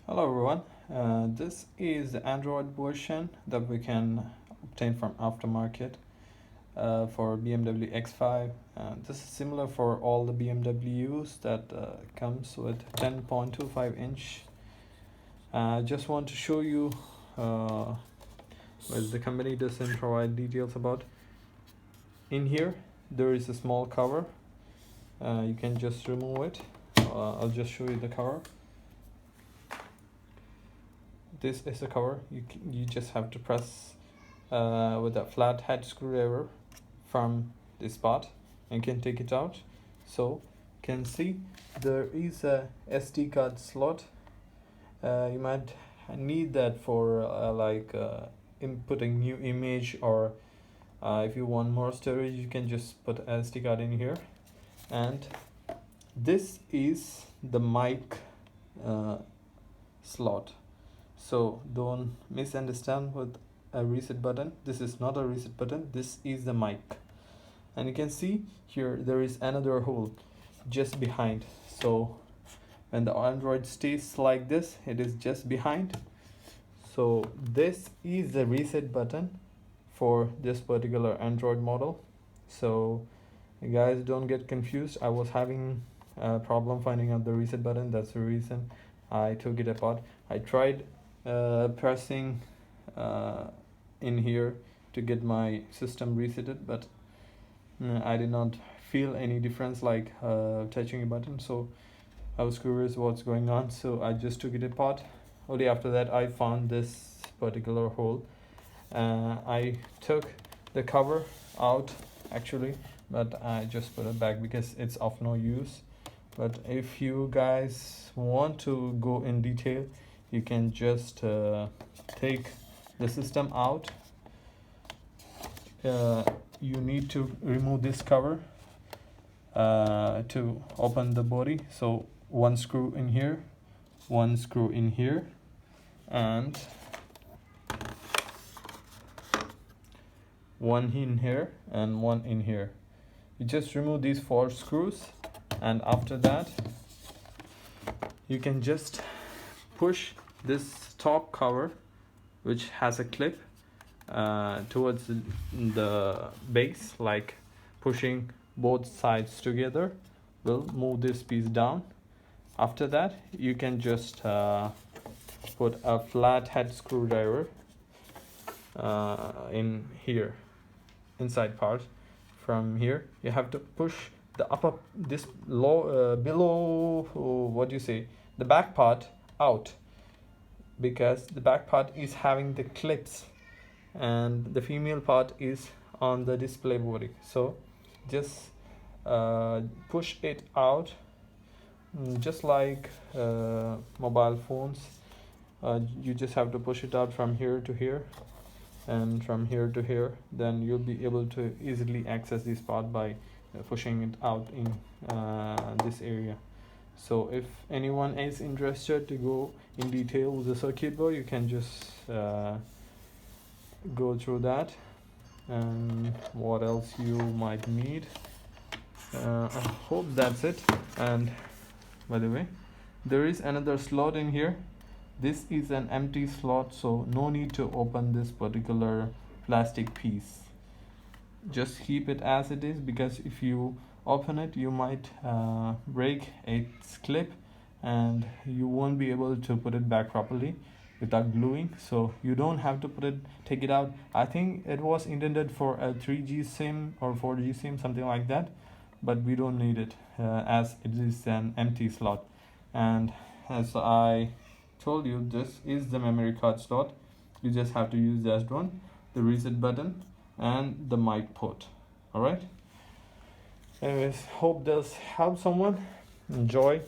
Hello everyone, this is the Android version that we can obtain from aftermarket for BMW X5. This is similar for all the BMWs that comes with 10.25 inch. Just want to show you, as the company doesn't provide details about. In here there is a small cover, you can just remove it. I'll just show you the cover. This is the cover. You just have to press with a flat head screwdriver from this part and can take it out. So you can see there is a SD card slot. You might need that for inputting new image, or if you want more storage you can just put SD card in here. And this is the mic slot. So don't misunderstand with a reset button. This is not a reset button, this is the mic. And you can see here there is another hole just behind. So when the Android stays like this, it is just behind. So this is the reset button for this particular Android model. So guys, don't get confused. I was having a problem finding out the reset button. That's the reason I took it apart. I tried pressing in here to get my system resetted, but I did not feel any difference like touching a button. So I was curious what's going on, so I just took it apart. Only after that I found this particular hole. I took the cover out actually, but I just put it back because it's of no use. But if you guys want to go in detail, you can just take the system out. You need to remove this cover to open the body. So one screw in here, one screw in here, and one in here and one in here. You just remove these 4 screws, and after that you can just push this top cover, which has a clip, towards the base, like pushing both sides together will move this piece down. After that you can just put a flat head screwdriver in here, inside part. From here you have to push the upper, this low below, what do you say, the back part out, because the back part is having the clips and the female part is on the display body. So just push it out, just like mobile phones. You just have to push it out from here to here and from here to here. Then you'll be able to easily access this part by pushing it out in this area. So if anyone is interested to go in detail with the circuit board, you can just go through that. And what else you might need, I hope that's it. And by the way, there is another slot in here. This is an empty slot, so no need to open this particular plastic piece. Just keep it as it is, because if you open it you might break its clip and you won't be able to put it back properly without gluing. So you don't have to take it out. I think it was intended for a 3G SIM or 4G SIM, something like that, but we don't need it as it is an empty slot. And as I told you, this is the memory card slot. You just have to use that one, the reset button and the mic port. All right, anyways, hope this helps someone. Enjoy.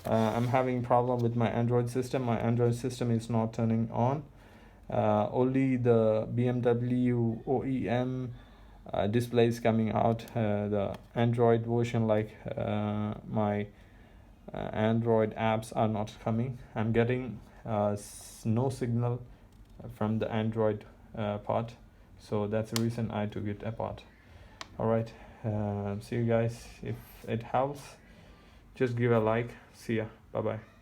I'm having problem with my Android system. My Android system is not turning on. Only the BMW OEM display is coming out. The Android version, like my Android apps, are not coming. I'm getting no signal from the Android part. So that's the reason I took it apart. All right, see you guys. If it helps, just give a like. See ya. Bye bye.